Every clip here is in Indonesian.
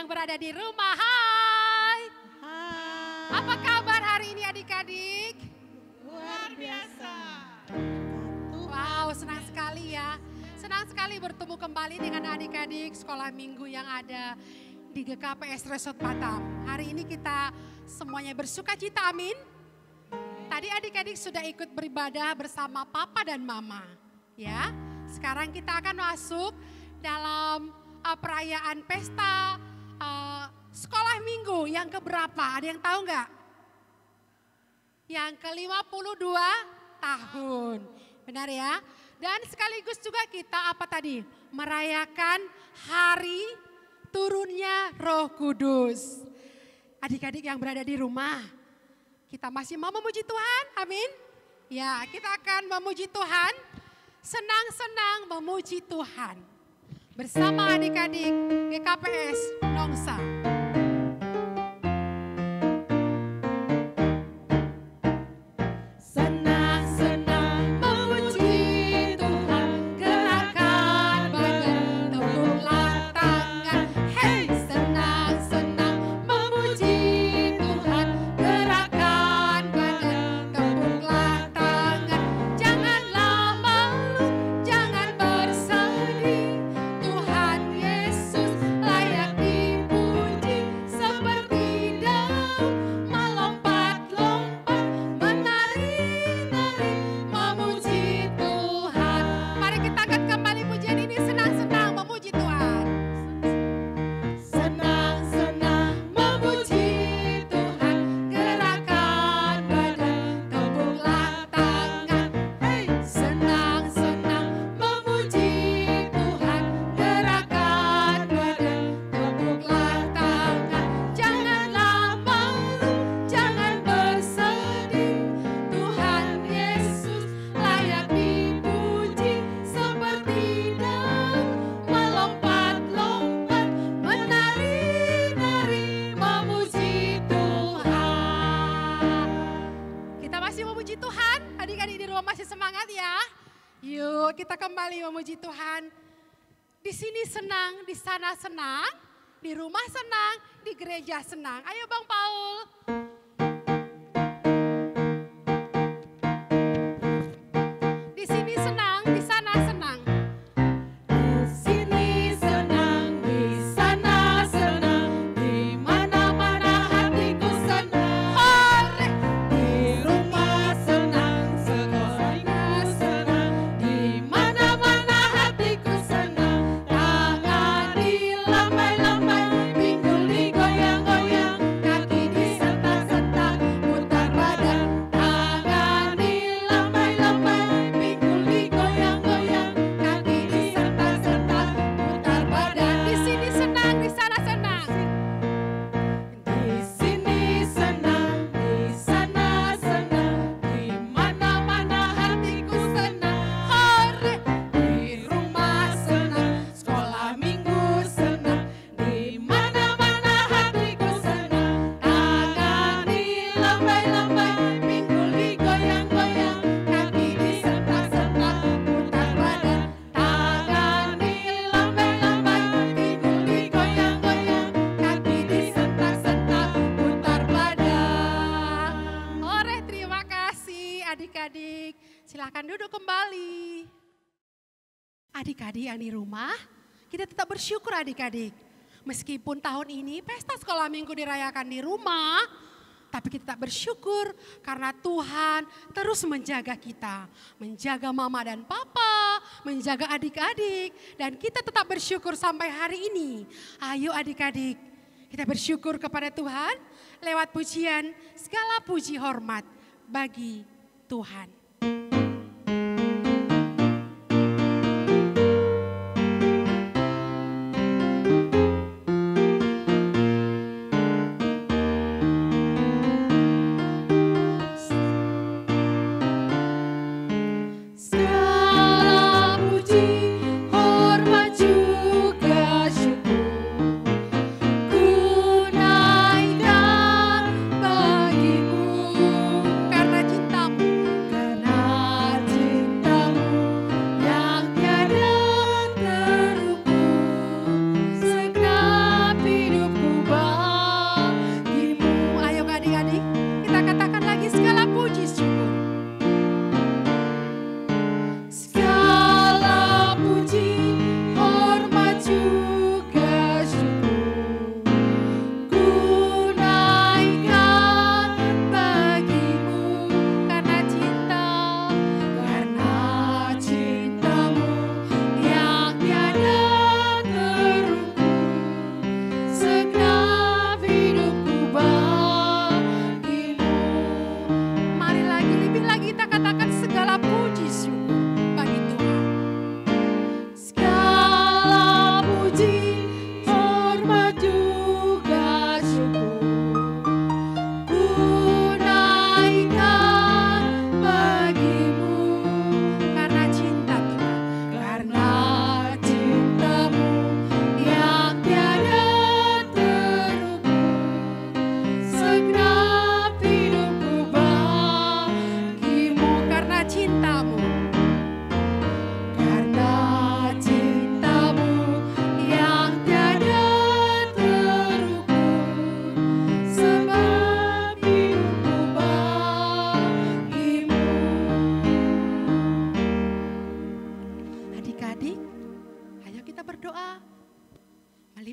yang berada di rumah. Hai. Hai. Apa kabar hari ini adik-adik? Luar biasa. Wow, senang sekali ya. Senang sekali bertemu kembali dengan adik-adik sekolah minggu yang ada di GKPS Resort Batam. Hari ini kita semuanya bersuka cita, amin. Tadi adik-adik sudah ikut beribadah bersama papa dan mama. Ya, sekarang kita akan masuk dalam perayaan pesta sekolah minggu yang keberapa? Ada yang tahu nggak? Yang ke-52 tahun. Benar ya? Dan sekaligus juga kita apa tadi? Merayakan hari turunnya Roh Kudus. Adik-adik yang berada di rumah, kita masih mau memuji Tuhan, amin. Ya, kita akan memuji Tuhan, senang-senang memuji Tuhan. Bersama adik-adik GKPS Nongsa. Memuji Tuhan, di sini senang, di sana senang, di rumah senang, di gereja senang. Ayo Bang Paul. Di sini senang, di sana senang. Di sini senang, di sana senang, di mana-mana hatiku senang. Hore! Di rumah senang, sekolahnya senang, di mana-mana hatiku senang. Tangan dilambai-lambai, pinggul digoyang-goyang, kaki disentak-sentak, putar badan. Tangan dilambai-lambai, pinggul digoyang-goyang, kaki disentak-sentak, putar badan. Di sini senang, di sana senang. Di sini senang, di sana senang, di mana-mana hatiku senang. Hore! Di rumah senang, sekolah minggu senang, di mana-mana hatiku senang. Tangan dilambai-lambai, pinggul digoyang-goyang, kaki disentak-sentak, putar badan. Tangan dilambai-lambai, pinggul digoyang-goyang, kaki disentak-sentak, putar badan. Hore, terima kasih adik-adik. Silahkan duduk kembali. Adik-adik yang di rumah, kita tetap bersyukur adik-adik. Meskipun tahun ini pesta sekolah minggu dirayakan di rumah, tapi kita tetap bersyukur karena Tuhan terus menjaga kita. Menjaga mama dan papa, menjaga adik-adik. Dan kita tetap bersyukur sampai hari ini. Ayo adik-adik, kita bersyukur kepada Tuhan lewat pujian segala puji hormat bagi Tuhan. Segala puji, hormat juga syukur, ku naikkan bagimu karena cintamu.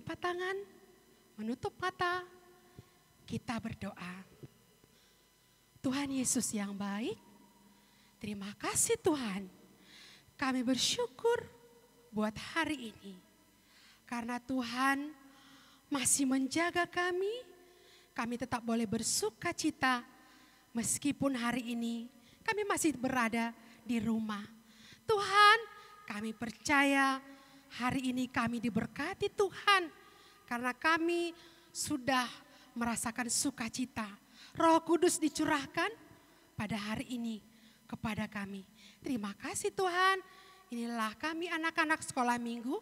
berlipat tangan, menutup mata, kita berdoa. Tuhan Yesus yang baik, terima kasih Tuhan. Kami bersyukur buat hari ini. Karena Tuhan masih menjaga kami tetap boleh bersuka cita meskipun hari ini kami masih berada di rumah. Tuhan, kami percaya hari ini kami diberkati Tuhan karena kami sudah merasakan sukacita. Roh Kudus dicurahkan pada hari ini kepada kami. Terima kasih Tuhan. Inilah kami anak-anak sekolah minggu.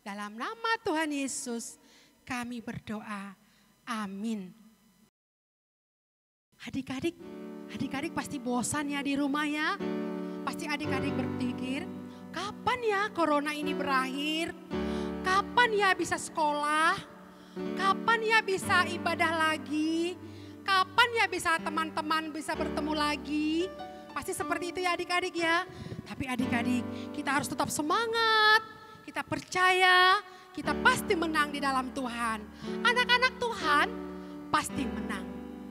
Dalam nama Tuhan Yesus kami berdoa. Amin. Adik-adik pasti bosan ya di rumah ya. Pasti adik-adik berpikir, kapan ya corona ini berakhir? Kapan ya bisa sekolah? Kapan ya bisa ibadah lagi? Kapan ya bisa teman-teman bisa bertemu lagi? Pasti seperti itu ya adik-adik ya. Tapi adik-adik kita harus tetap semangat. Kita percaya kita pasti menang di dalam Tuhan. Anak-anak Tuhan pasti menang.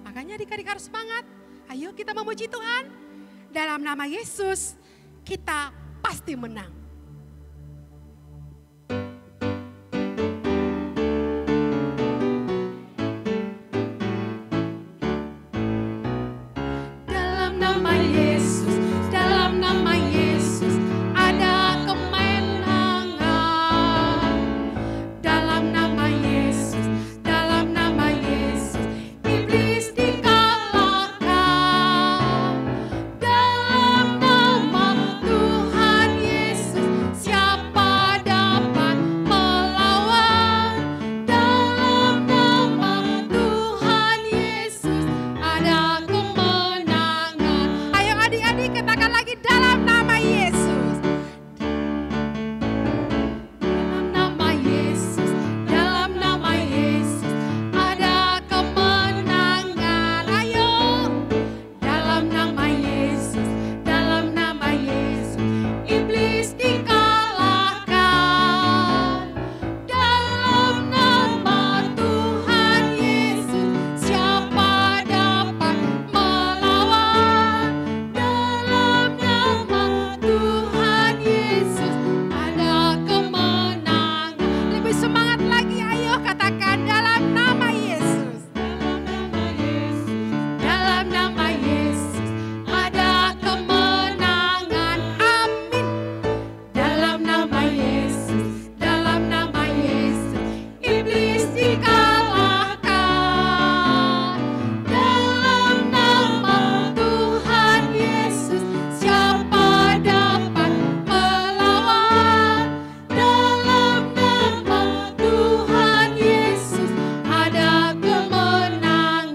Makanya adik-adik harus semangat. Ayo kita memuji Tuhan. Dalam nama Yesus kita pasti menang. Dalam nama Yesus, dalam nama Yesus ada kemenangan. Dalam nama Yesus, dalam nama Yesus iblis dikalahkan. Dalam nama Tuhan Yesus siapa dapat melawan? Dalam nama Tuhan Yesus ada kemenangan. Ayo adik-adik katakan lagi dalam nama Yesus. Dalam nama Yesus ada kemenangan. Ayo. Dalam nama Yesus iblis dikalahkan. Dalam nama Tuhan Yesus siapa dapat melawan? Dalam nama Tuhan Yesus ada kemenangan. Lebih semangat lagi, ayo katakan dalam nama Yesus. Dalam nama Yesus ada kemenangan. Amin. Dalam nama Yesus iblis dikalahkan. Dalam nama Tuhan Yesus siapa dapat melawan? Dalam nama Tuhan Yesus ada kemenangan.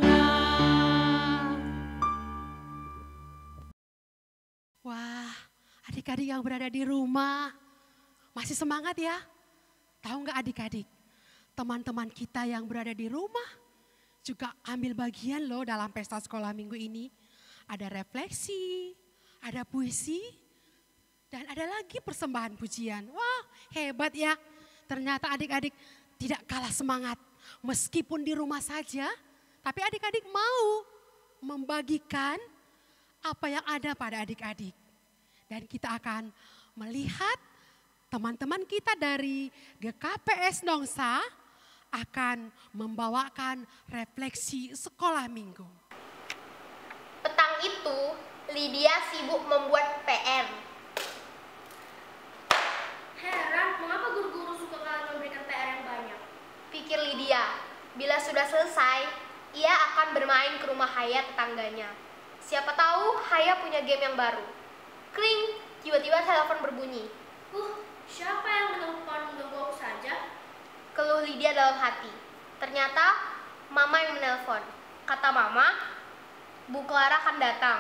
Wah, adik-adik yang berada di rumah masih semangat ya? Tahu nggak adik-adik? Teman-teman kita yang berada di rumah juga ambil bagian loh dalam pesta sekolah minggu ini. Ada refleksi, ada puisi, dan ada lagi persembahan pujian. Wah, hebat ya. Ternyata adik-adik tidak kalah semangat. Meskipun di rumah saja, tapi adik-adik mau membagikan apa yang ada pada adik-adik. Dan kita akan melihat teman-teman kita dari GKPS Nongsa akan membawakan refleksi sekolah minggu. Petang itu, Lydia sibuk membuat PR. Heran, mengapa guru-guru suka kali memberikan PR yang banyak? Pikir Lydia, bila sudah selesai, ia akan bermain ke rumah Haya tetangganya. Siapa tahu Haya punya game yang baru. Kring, tiba-tiba telepon berbunyi. Siapa yang menelpon mengganggu aku saja? Keluh Lydia dalam hati. Ternyata Mama yang menelpon. Kata Mama, Bu Clara akan datang.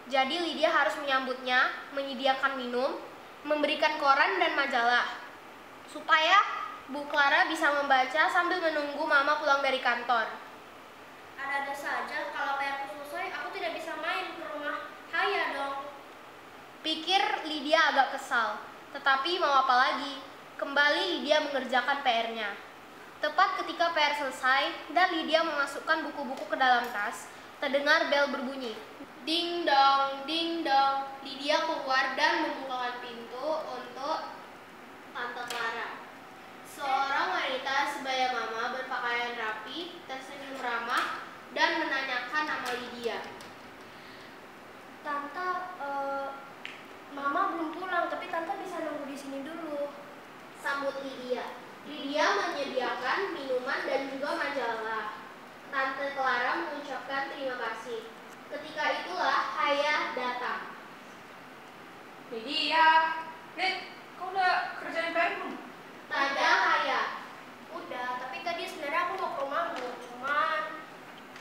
Jadi Lydia harus menyambutnya, menyediakan minum, memberikan koran dan majalah. Supaya Bu Clara bisa membaca sambil menunggu Mama pulang dari kantor. Ada-ada saja, kalau PR selesai aku tidak bisa main ke rumah Haya dong. Pikir Lydia agak kesal. Tetapi mau apa lagi? Kembali Lydia mengerjakan PR-nya. Tepat ketika PR selesai dan Lydia memasukkan buku-buku ke dalam tas, terdengar bel berbunyi. Ding dong, ding dong. Lydia keluar dan membukakan pintu untuk Tante Clara. Seorang wanita sebaya mama berpakaian rapi, tersenyum ramah, dan menanyakan nama Lydia. Tante, Mama belum pulang, tapi Tante bisa nunggu di sini dulu. Sambut Lydia. Lydia menyediakan minuman dan juga majalah. Tante Clara mengucapkan terima kasih. Ketika itulah Haya datang. Lydia, kau udah kerjain PR belum? Tanda Haya. Udah, tapi tadi sebenarnya aku mau ke rumahmu, cuman...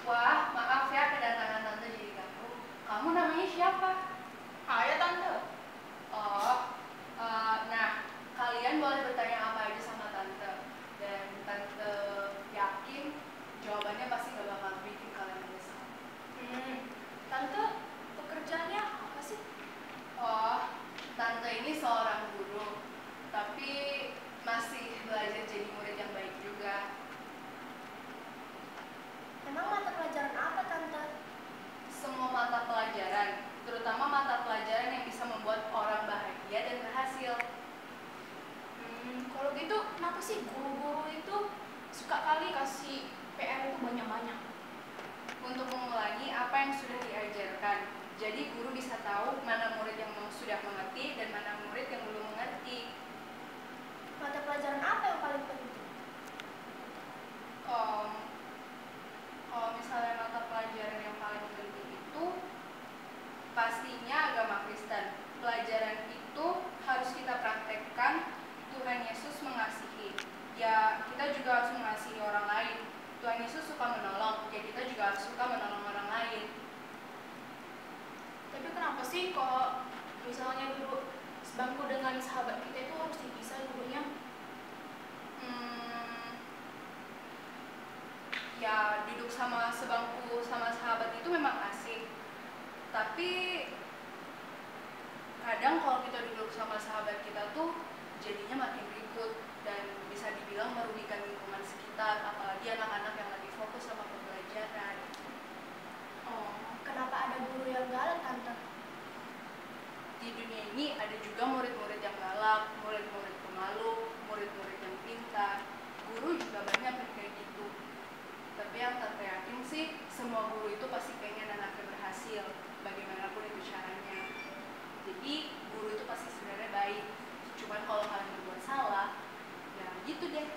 Wah, maaf ya kedatangan tante jadi ganggu. Kamu namanya siapa? Haya tante. Oh, nah kalian boleh bertanya apa aja sama tante. Dan tante yakin jawabannya pasti gak bakal bikin kalian menyesal. Tante, pekerjaannya apa sih? Oh, tante ini seorang guru, tapi masih belajar jadi murid yang baik juga. Emang mata pelajaran apa, Tante? Semua mata pelajaran, terutama mata pelajaran yang bisa membuat orang bahagia dan berhasil. Kalau gitu, kenapa sih guru-guru itu suka kali kasih PR itu banyak-banyak? Untuk mengulangi apa yang sudah diajarkan. Jadi guru bisa tahu mana murid yang sudah mengerti dan mana murid yang belum mengerti. Mata pelajaran apa yang paling penting? Kalau misalnya mata pelajaran yang paling penting itu pastinya agama Kristen. Pelajaran itu harus kita praktekkan. Tuhan Yesus mengasihi. Ya, kita juga harus mengasihi orang lain. Tuhan Yesus suka menolong, ya kita juga harus suka menolong orang lain. Tapi kenapa sih kalau misalnya duduk sebangku dengan sahabat kita itu harus dipisah dulunya? Ya duduk sama sebangku sama sahabat itu memang asik. Tapi kadang kalau kita duduk sama sahabat kita tuh jadinya makin ribut dan bisa dibilang merugikan lingkungan sekitar, apalagi anak-anak yang lagi fokus sama pembelajaran. Kenapa ada guru yang galak, Tante? Di dunia ini ada juga murid-murid yang galak, murid-murid pemalu, murid-murid yang pintar. Guru juga banyak yang kayak gitu. Tapi yang tante yakin sih, semua guru itu pasti pengen anaknya berhasil, bagaimanapun itu caranya. Jadi guru itu pasti sebenarnya baik. Cuman kalau kalian berbuat salah, ya gitu deh.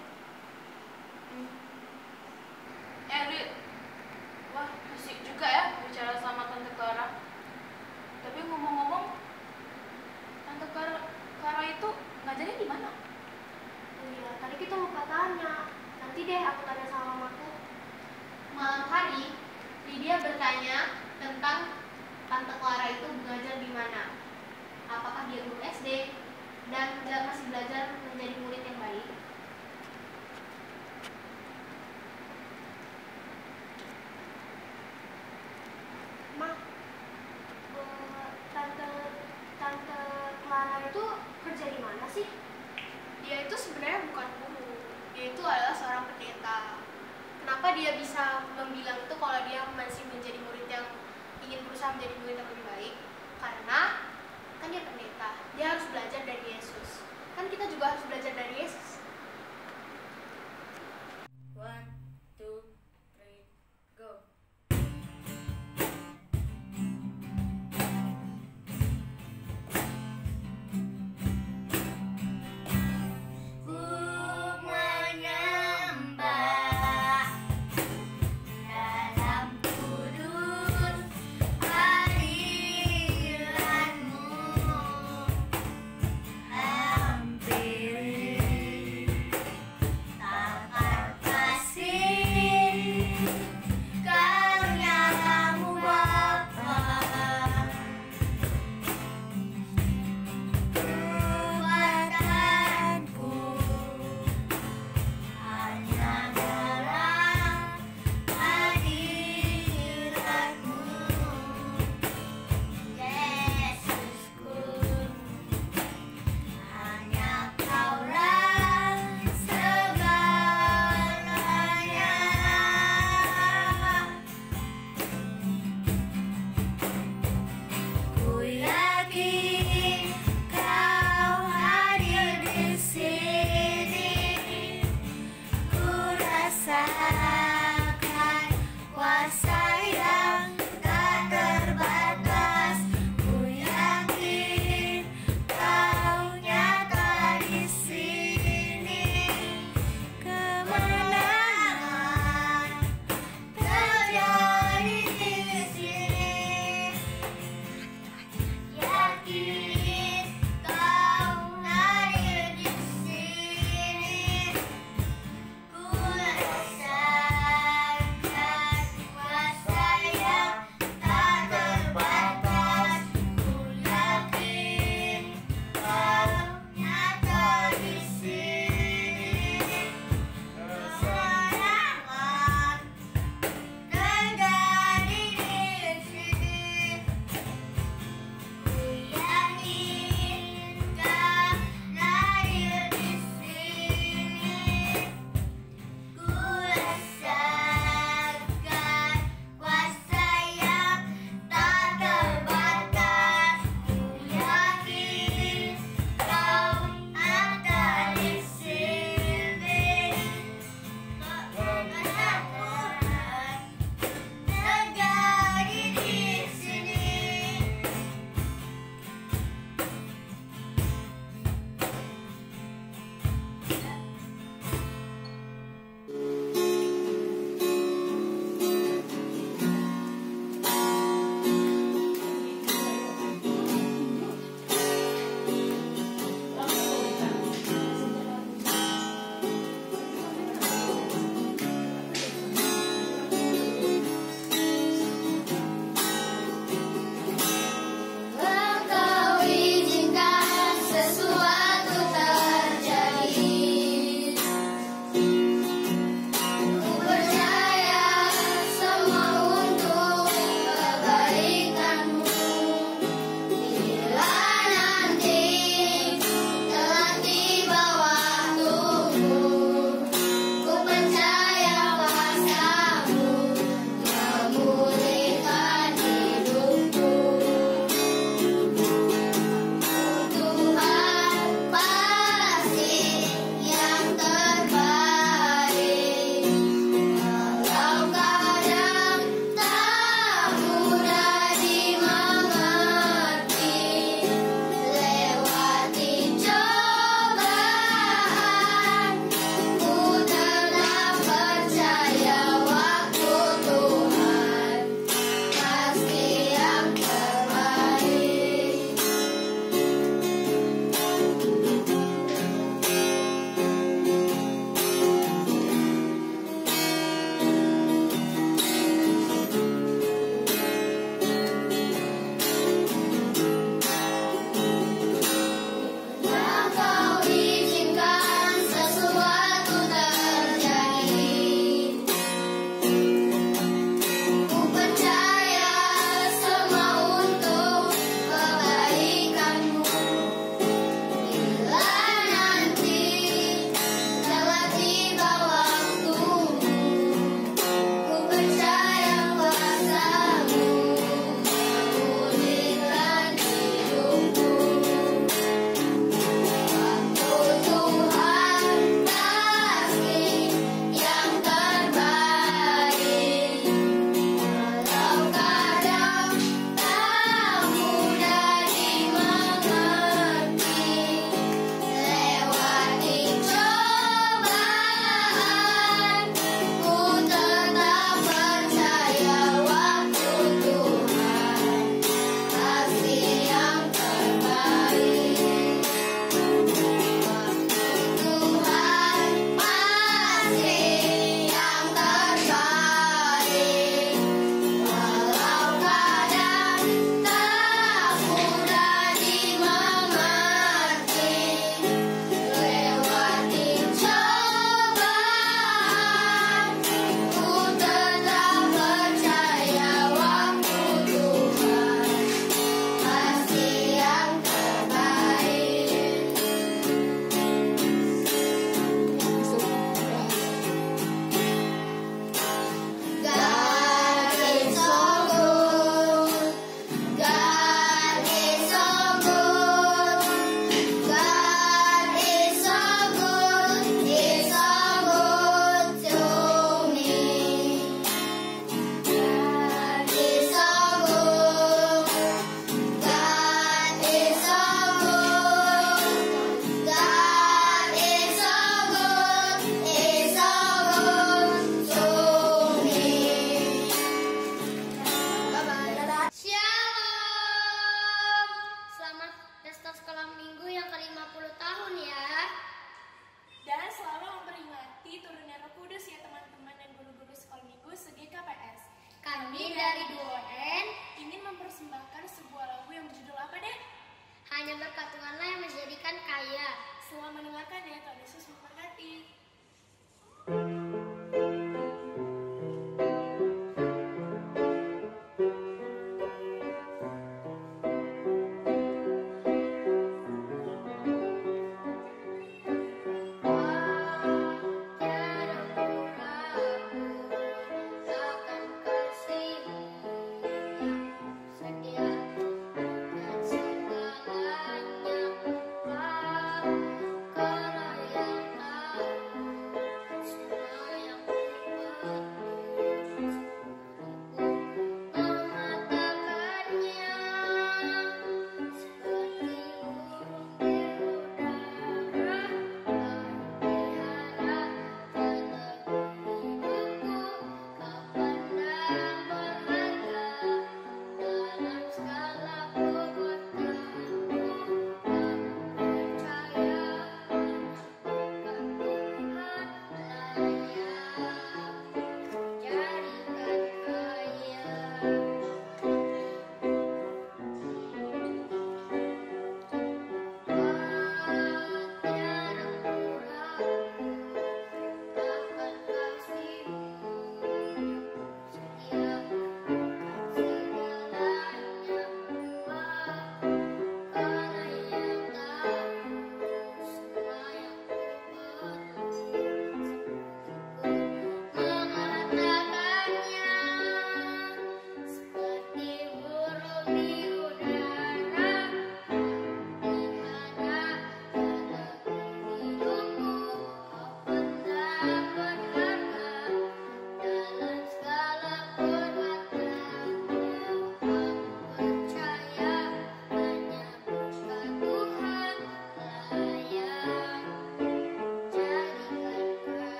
Rit, wah asik juga ya bicara sama Tante Clara. Tapi ngomong-ngomong, Tante Clara itu ngajarin di mana? Iya, tadi kita lupa tanya. Nanti deh aku tanya sama mamaku. Malam hari, Lydia bertanya tentang Tante Clara itu belajar di mana. Apakah dia guru SD dan masih belajar menjadi murid yang baik? Ma, Tante Clara itu kerja di mana sih? Dia itu sebenarnya bukan guru, dia itu adalah seorang pendeta. Kenapa dia bisa membilang itu kalau dia masih menjadi murid yang ingin berusaha menjadi murid yang lebih baik? Karena kan dia pendeta, dia harus belajar dari Yesus. Kan kita juga harus belajar dari Yesus. 1, 2, 3, go. Dalam kudus hari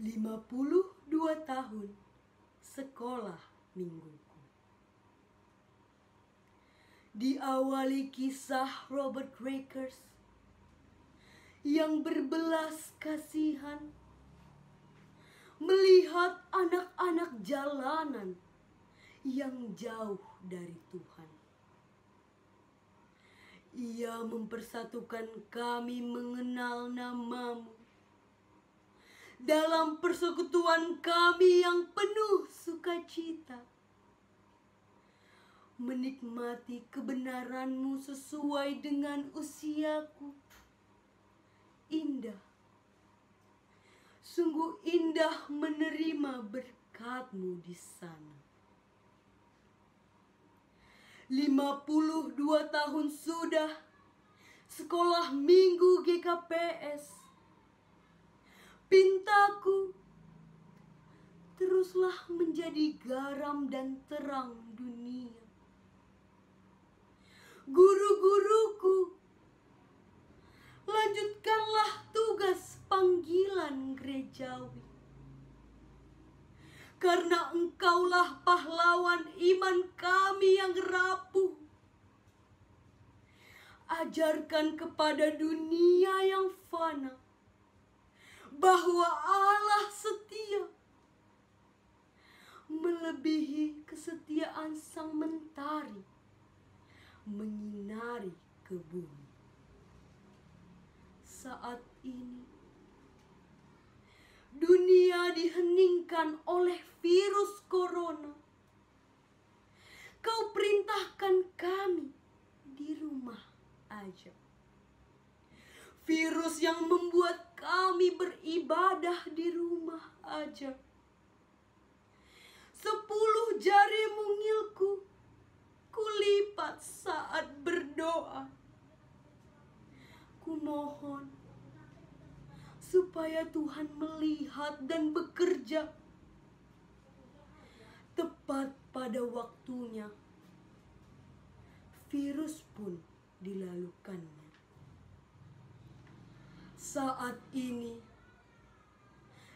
52 tahun sekolah mingguku. Diawali kisah Robert Rakers yang berbelas kasihan melihat anak-anak jalanan yang jauh dari Tuhan. Ia mempersatukan kami mengenal namamu dalam persekutuan kami yang penuh sukacita, menikmati kebenaran-Mu sesuai dengan usiaku. Indah, sungguh indah menerima berkat-Mu di sana. 52 tahun sudah sekolah minggu GKPS. Pintaku teruslah menjadi garam dan terang dunia. Guru-guruku, lanjutkanlah tugas panggilan gerejawi. Karena Engkaulah pahlawan iman kami yang rapuh. Ajarkan kepada dunia yang fana bahwa Allah setia, melebihi kesetiaan sang mentari menyinari ke bumi. Saat ini dunia diheningkan oleh virus corona. Kau perintahkan kami di rumah aja. Virus yang membuat kami beribadah di rumah aja. 10 jari mungilku kulipat saat berdoa. Kumohon supaya Tuhan melihat dan bekerja tepat pada waktunya. Virus pun dilalukannya. Saat ini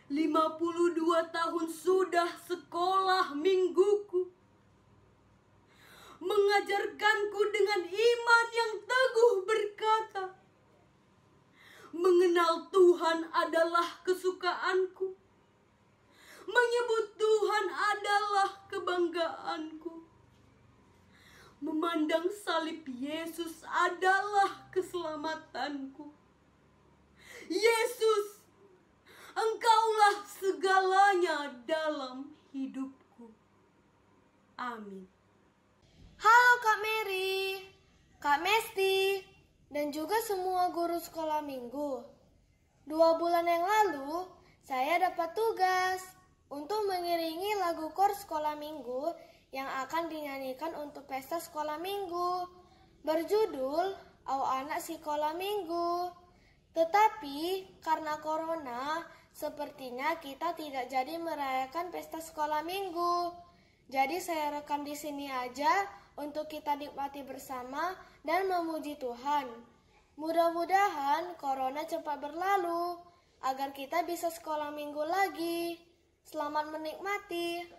52 tahun sudah sekolah mingguku mengajarkanku dengan iman yang teguh berkata, mengenal Tuhan adalah kesukaanku, menyebut Tuhan adalah kebanggaanku, memandang salib Yesus adalah keselamatanku. Yesus, Engkaulah segalanya dalam hidupku. Amin. Halo Kak Mary, Kak Mesti, dan juga semua guru sekolah minggu. 2 bulan yang lalu, saya dapat tugas untuk mengiringi lagu kor sekolah minggu yang akan dinyanyikan untuk pesta sekolah minggu, berjudul Au Anak Sekolah Minggu. Tetapi karena corona, sepertinya kita tidak jadi merayakan pesta sekolah minggu. Jadi saya rekam di sini aja untuk kita nikmati bersama dan memuji Tuhan. Mudah-mudahan corona cepat berlalu agar kita bisa sekolah minggu lagi. Selamat menikmati.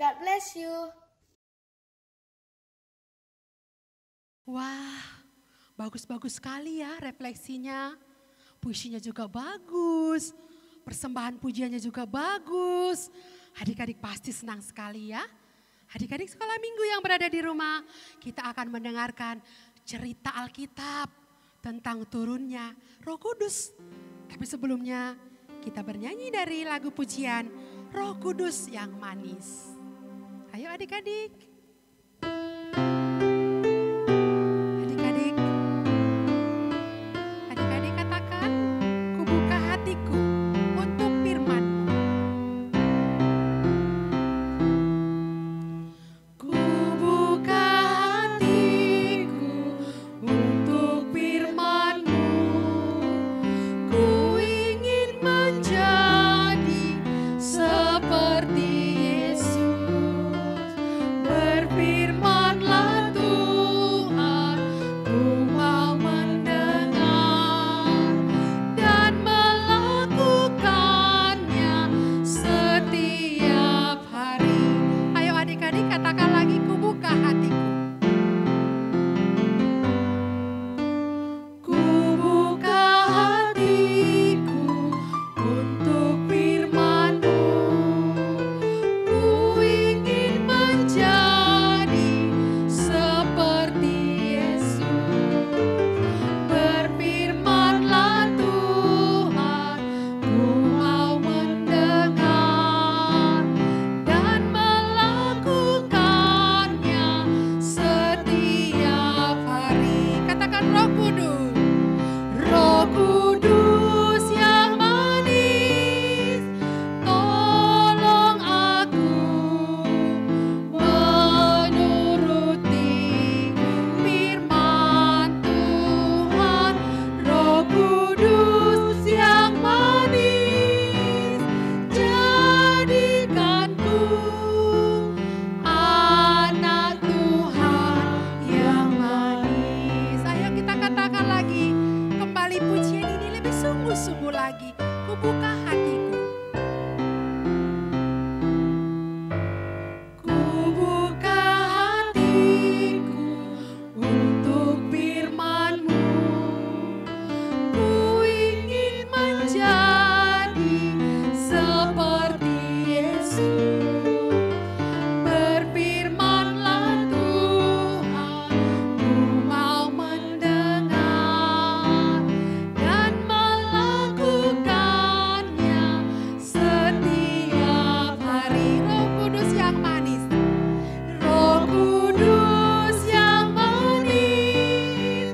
God bless you. Wah, bagus-bagus sekali ya refleksinya. Puisinya juga bagus, persembahan pujiannya juga bagus. Adik-adik pasti senang sekali ya. Adik-adik sekolah minggu yang berada di rumah, kita akan mendengarkan cerita Alkitab tentang turunnya Roh Kudus. Tapi sebelumnya kita bernyanyi dari lagu pujian Roh Kudus yang manis. Ayo adik-adik. Adik-adik katakan, ku buka hatiku untuk firman-Mu. Ku buka hatiku untuk firman-Mu. Ku ingin menjadi seperti Yesus. Berfirmanlah Tuhan, ku mau mendengar dan melakukannya setiap hari. Ayo adik-adik katakan lagi, ku buka hatiku. Ku buka hatiku untuk firman-Mu. Ku ingin menjadi seperti Yesus. Berfirmanlah Tuhan, ku mau mendengar dan melakukannya setiap hari. Katakan Roh Kudus. Roh Kudus yang manis, tolong aku menuruti firman Tuhan. Roh Kudus yang manis, jadikanku anak Tuhan yang manis. Ayo kita katakan lagi kembali pujian ini lebih sungguh-sungguh lagi. Ku buka hatiku. Ku buka hatiku untuk firman-Mu. Ku ingin menjadi seperti Yesus. Berfirmanlah Tuhan, ku mau mendengar dan melakukannya setiap hari. Roh Kudus yang manis, Roh Kudus yang manis,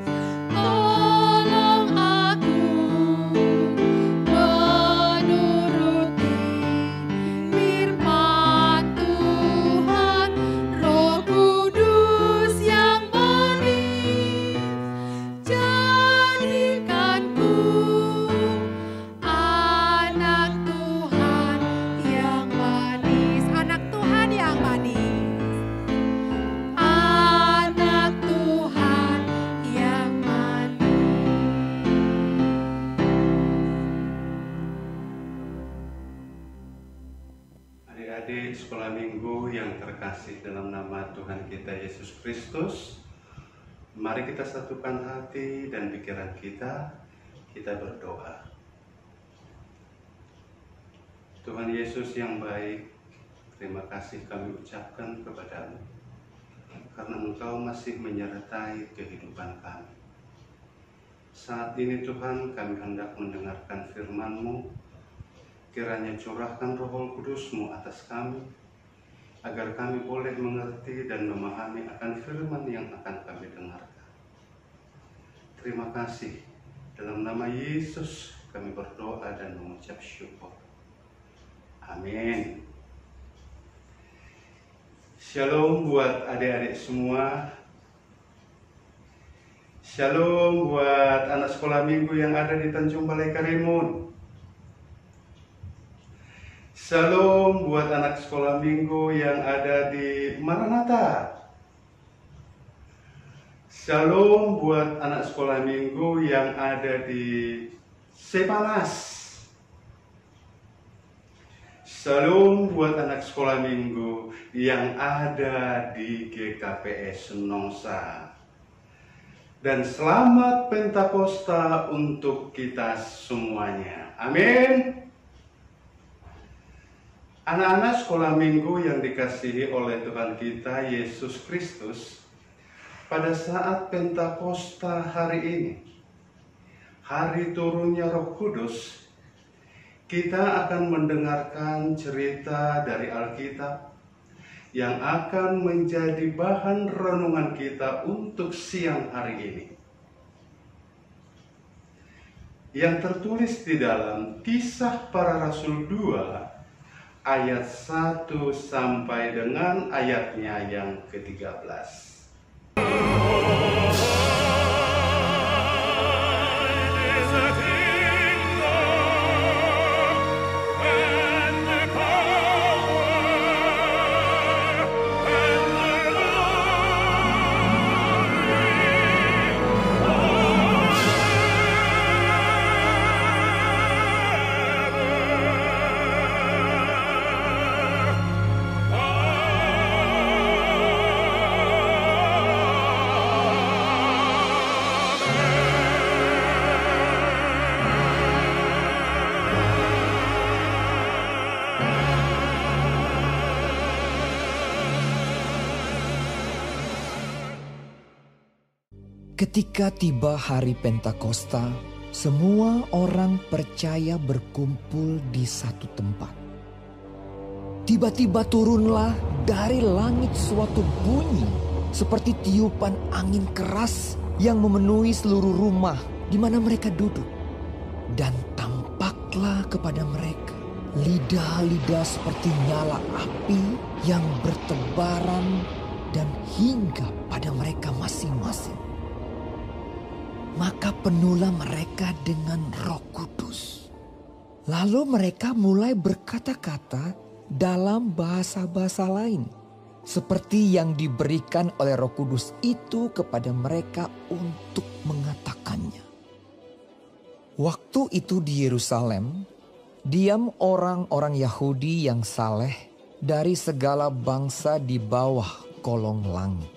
tolong aku menuruti firman Tuhan. Roh Kudus yang manis, jadikanku anak Tuhan yang manis. Anak Tuhan yang manis. Anak Tuhan yang manis. Adik-adik sekolah minggu yang terkasih dalam nama Tuhan kita Yesus Kristus, mari kita satukan hati dan pikiran kita berdoa. Tuhan Yesus yang baik, terima kasih kami ucapkan kepadamu, karena Engkau masih menyertai kehidupan kami. Saat ini Tuhan, kami hendak mendengarkan firman-Mu. Kiranya curahkan Roh Kudus-Mu atas kami, agar kami boleh mengerti dan memahami akan firman yang akan kami dengarkan. Terima kasih. Dalam nama Yesus kami berdoa dan mengucap syukur. Amin. Shalom buat adik-adik semua. Shalom buat anak sekolah minggu yang ada di Tanjung Balai Karimun. Shalom buat anak sekolah minggu yang ada di Maranatha. Shalom buat anak sekolah minggu yang ada di Sepanas. Salam buat anak sekolah minggu yang ada di GKPS Nongsa. Dan selamat Pentakosta untuk kita semuanya. Amin. Anak-anak sekolah minggu yang dikasihi oleh Tuhan kita Yesus Kristus, pada saat Pentakosta hari ini, hari turunnya Roh Kudus, kita akan mendengarkan cerita dari Alkitab yang akan menjadi bahan renungan kita untuk siang hari ini. Yang tertulis di dalam Kisah Para Rasul 2 ayat 1 sampai dengan ayatnya yang ke-13. Ketika tiba hari Pentakosta, semua orang percaya berkumpul di satu tempat. Tiba-tiba turunlah dari langit suatu bunyi seperti tiupan angin keras yang memenuhi seluruh rumah di mana mereka duduk. Dan tampaklah kepada mereka lidah-lidah seperti nyala api yang bertebaran dan hinggap pada mereka masing-masing. Maka penuhlah mereka dengan Roh Kudus. Lalu mereka mulai berkata-kata dalam bahasa-bahasa lain, seperti yang diberikan oleh Roh Kudus itu kepada mereka untuk mengatakannya. Waktu itu di Yerusalem, diam orang-orang Yahudi yang saleh dari segala bangsa di bawah kolong langit.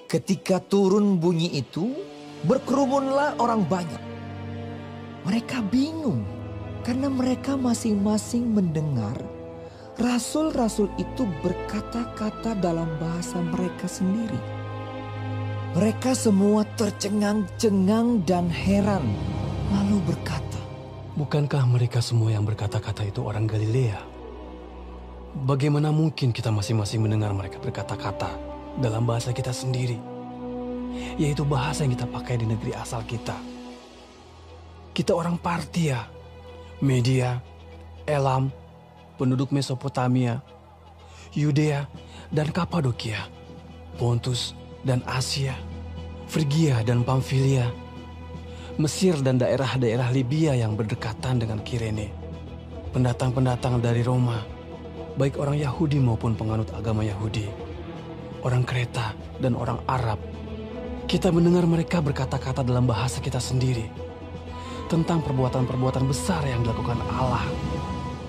Ketika turun bunyi itu, berkerumunlah orang banyak. Mereka bingung karena mereka masing-masing mendengar rasul-rasul itu berkata-kata dalam bahasa mereka sendiri. Mereka semua tercengang-cengang dan heran, lalu berkata, "Bukankah mereka semua yang berkata-kata itu orang Galilea? Bagaimana mungkin kita masing-masing mendengar mereka berkata-kata dalam bahasa kita sendiri? Yaitu bahasa yang kita pakai di negeri asal kita. Kita orang Partia, Media, Elam, penduduk Mesopotamia, Yudea dan Kapadokia, Pontus dan Asia, Frigia dan Pamfilia, Mesir dan daerah-daerah Libya yang berdekatan dengan Kirene, pendatang-pendatang dari Roma, baik orang Yahudi maupun penganut agama Yahudi, orang Kreta dan orang Arab. Kita mendengar mereka berkata-kata dalam bahasa kita sendiri tentang perbuatan-perbuatan besar yang dilakukan Allah."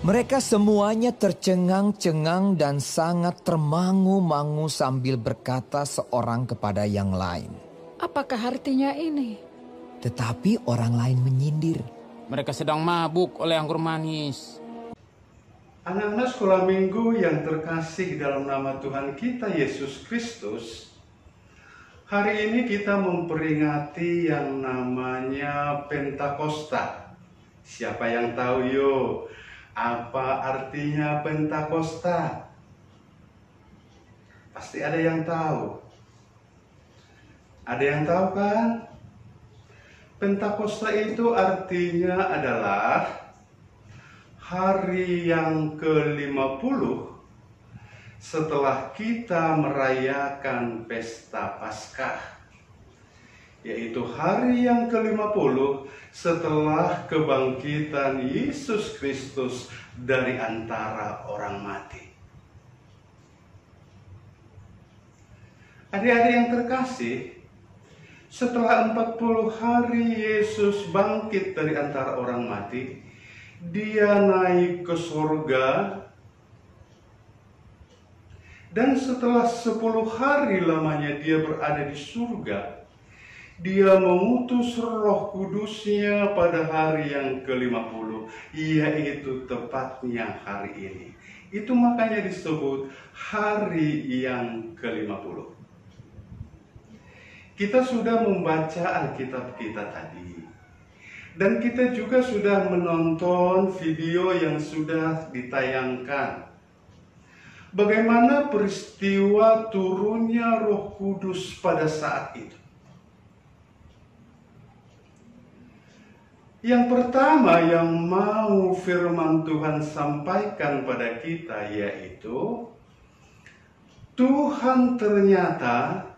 Mereka semuanya tercengang-cengang dan sangat termangu-mangu sambil berkata seorang kepada yang lain, Apakah artinya ini? Tetapi orang lain menyindir, "Mereka sedang mabuk oleh anggur manis." Anak-anak sekolah minggu yang terkasih dalam nama Tuhan kita Yesus Kristus, hari ini kita memperingati yang namanya Pentakosta. Siapa yang tahu yuk, apa artinya Pentakosta? Pasti ada yang tahu. Ada yang tahu kan? Pentakosta itu artinya adalah hari yang ke-50 setelah kita merayakan pesta Paskah, yaitu hari yang ke-50 setelah kebangkitan Yesus Kristus dari antara orang mati. Adik-adik yang terkasih, setelah 40 hari Yesus bangkit dari antara orang mati, dia naik ke surga, dan setelah 10 hari lamanya dia berada di surga, dia mengutus Roh Kudusnya pada hari yang ke-50, yaitu tepatnya hari ini. Itu makanya disebut hari yang ke-50. Kita sudah membaca Alkitab kita tadi. Dan kita juga sudah menonton video yang sudah ditayangkan. Bagaimana peristiwa turunnya Roh Kudus pada saat itu. Yang pertama yang mau firman Tuhan sampaikan pada kita yaitu Tuhan ternyata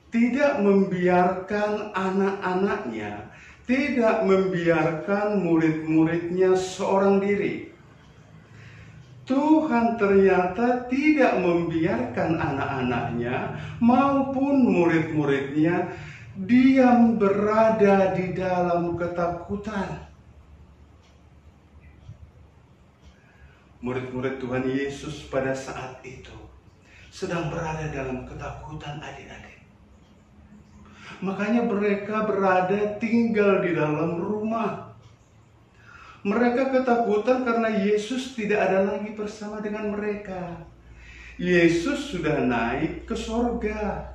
tidak membiarkan anak-anaknya, tidak membiarkan murid-muridnya seorang diri. Tuhan ternyata tidak membiarkan anak-anaknya maupun murid-muridnya diam berada di dalam ketakutan. Murid-murid Tuhan Yesus pada saat itu sedang berada dalam ketakutan, adik-adik. Makanya mereka berada tinggal di dalam rumah. Mereka ketakutan karena Yesus tidak ada lagi bersama dengan mereka. Yesus sudah naik ke sorga.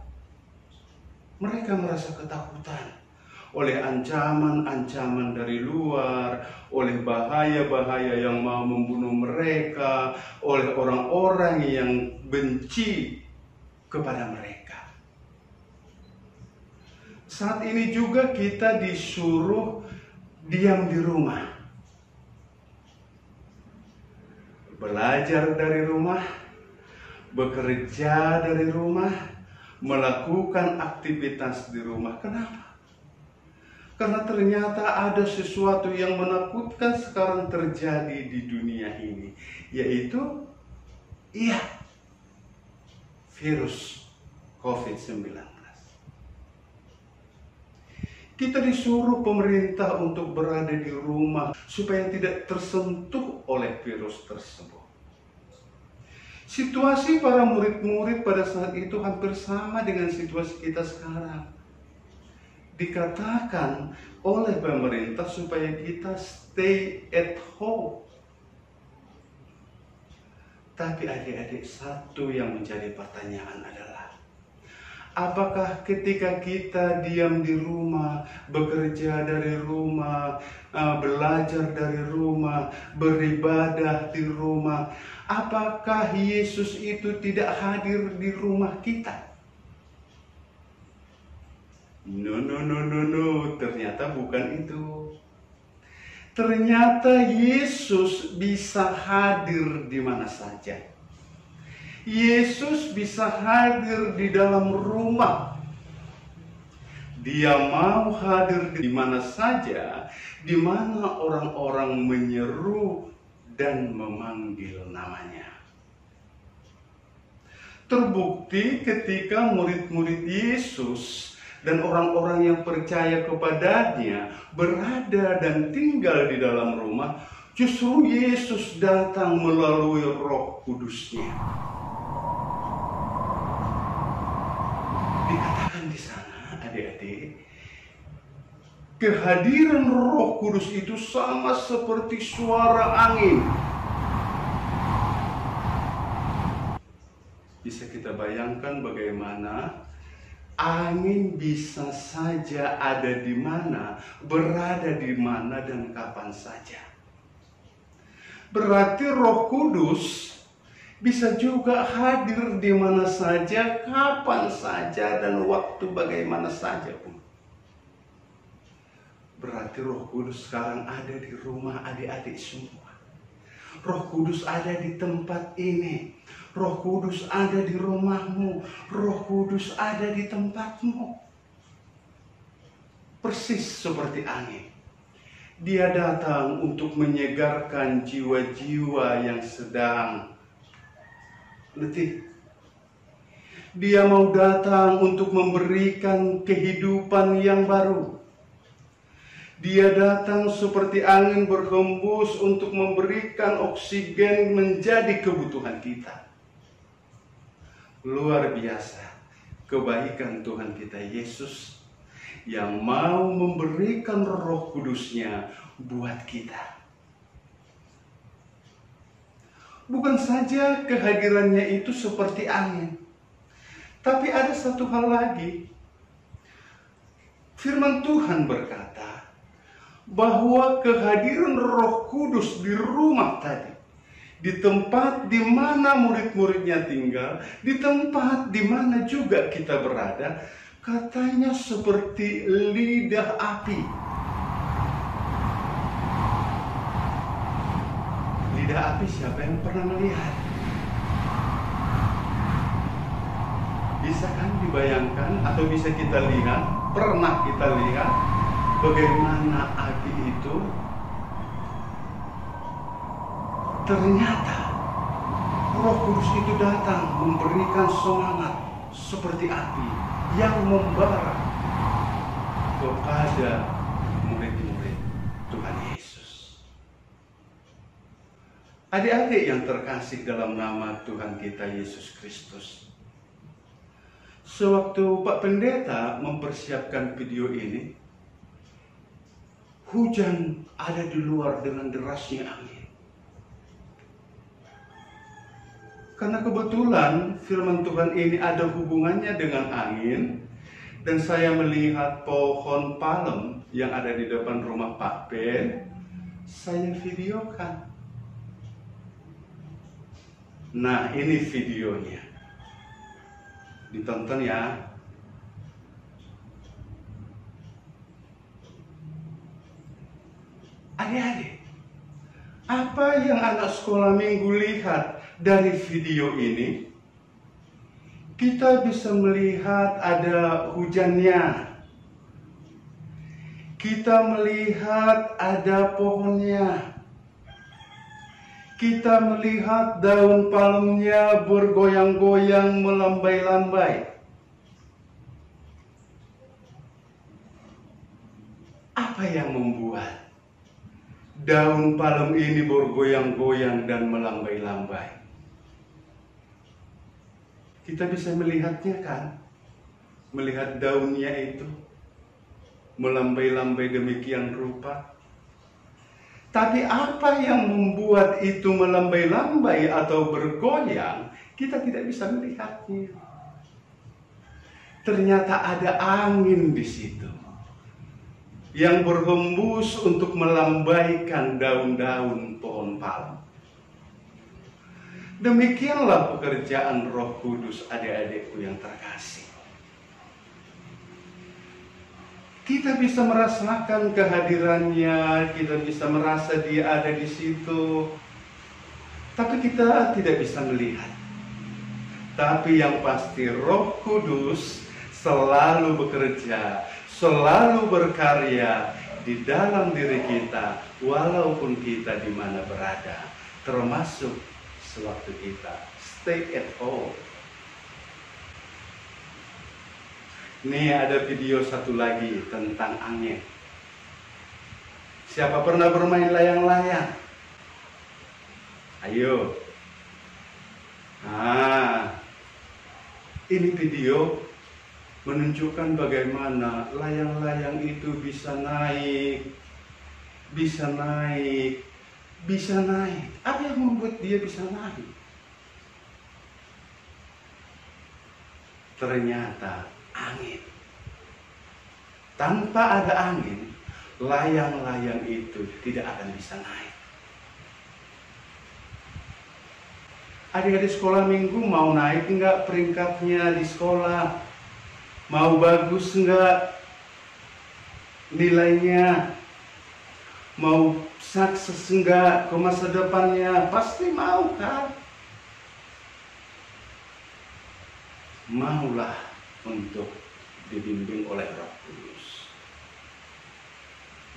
Mereka merasa ketakutan oleh ancaman-ancaman dari luar, oleh bahaya-bahaya yang mau membunuh mereka, oleh orang-orang yang benci kepada mereka. Saat ini juga kita disuruh diam di rumah. Belajar dari rumah, bekerja dari rumah, melakukan aktivitas di rumah. Kenapa? Karena ternyata ada sesuatu yang menakutkan sekarang terjadi di dunia ini, yaitu virus COVID-19. Kita disuruh pemerintah untuk berada di rumah supaya tidak tersentuh oleh virus tersebut. Situasi para murid-murid pada saat itu hampir sama dengan situasi kita sekarang. Dikatakan oleh pemerintah supaya kita stay at home. Tapi adik-adik, satu yang menjadi pertanyaan adalah, apakah ketika kita diam di rumah, bekerja dari rumah, belajar dari rumah, beribadah di rumah, apakah Yesus itu tidak hadir di rumah kita? No, ternyata bukan itu. Ternyata Yesus bisa hadir di mana saja. Yesus bisa hadir di dalam rumah. Dia mau hadir di mana saja, di mana orang-orang menyeru dan memanggil namanya. Terbukti ketika murid-murid Yesus dan orang-orang yang percaya kepadanya berada dan tinggal di dalam rumah, justru Yesus datang melalui Roh Kudusnya. Dikatakan di sana, adik-adik, kehadiran Roh Kudus itu sama seperti suara angin. Bisa kita bayangkan bagaimana angin bisa saja ada di mana, berada di mana, dan kapan saja. Berarti Roh Kudus bisa juga hadir di mana saja, kapan saja, dan waktu bagaimana saja pun. Berarti Roh Kudus sekarang ada di rumah adik-adik semua. Roh Kudus ada di tempat ini. Roh Kudus ada di rumahmu. Roh Kudus ada di tempatmu. Persis seperti angin. Dia datang untuk menyegarkan jiwa-jiwa yang sedang letih. Dia mau datang untuk memberikan kehidupan yang baru. Dia datang seperti angin berhembus untuk memberikan oksigen menjadi kebutuhan kita. Luar biasa kebaikan Tuhan kita Yesus yang mau memberikan Roh Kudus-Nya buat kita. Bukan saja kehadirannya itu seperti angin, tapi ada satu hal lagi. Firman Tuhan berkata bahwa kehadiran Roh Kudus di rumah tadi, di tempat di mana murid-muridnya tinggal, di tempat di mana juga kita berada, katanya seperti lidah api. Lidah api siapa yang pernah melihat? Bisa kan dibayangkan atau bisa kita lihat, pernah kita lihat bagaimana api itu ternyata Roh Kudus itu datang memberikan semangat seperti api yang membara kepada murid-murid Tuhan Yesus. Adik-adik yang terkasih dalam nama Tuhan kita Yesus Kristus, sewaktu Pak Pendeta mempersiapkan video ini, hujan ada di luar dengan derasnya angin. Karena kebetulan firman Tuhan ini ada hubungannya dengan angin, dan saya melihat pohon palem yang ada di depan rumah Pak Ben, saya videokan. Nah, ini videonya. Ditonton ya. Adik-adik, apa yang anak sekolah minggu lihat dari video ini? Kita bisa melihat ada hujannya. Kita melihat ada pohonnya. Kita melihat daun palemnya bergoyang-goyang melambai-lambai. Apa yang membuat daun palem ini bergoyang-goyang dan melambai-lambai? Kita bisa melihatnya kan? Melihat daunnya itu melambai-lambai demikian rupa. Tapi apa yang membuat itu melambai-lambai atau bergoyang, kita tidak bisa melihatnya. Ternyata ada angin di situ yang berhembus untuk melambaikan daun-daun pohon palem. Demikianlah pekerjaan Roh Kudus, adik-adikku yang terkasih. Kita bisa merasakan kehadirannya, kita bisa merasa dia ada di situ, tapi kita tidak bisa melihat. Tapi yang pasti Roh Kudus selalu bekerja, selalu berkarya di dalam diri kita, walaupun kita di mana berada, termasuk sewaktu kita stay at home. Nih ada video satu lagi tentang angin. Siapa pernah bermain layang-layang? Ayo. Nah, ini video menunjukkan bagaimana layang-layang itu bisa naik, bisa naik, bisa naik. Apa yang membuat dia bisa naik? Ternyata angin. Tanpa ada angin, layang-layang itu tidak akan bisa naik. Adik-adik sekolah minggu mau naik enggak peringkatnya di sekolah? Mau bagus enggak nilainya? Mau sukses enggak ke masa depannya? Pasti mau kan? Maulah untuk dibimbing oleh Roh Kudus.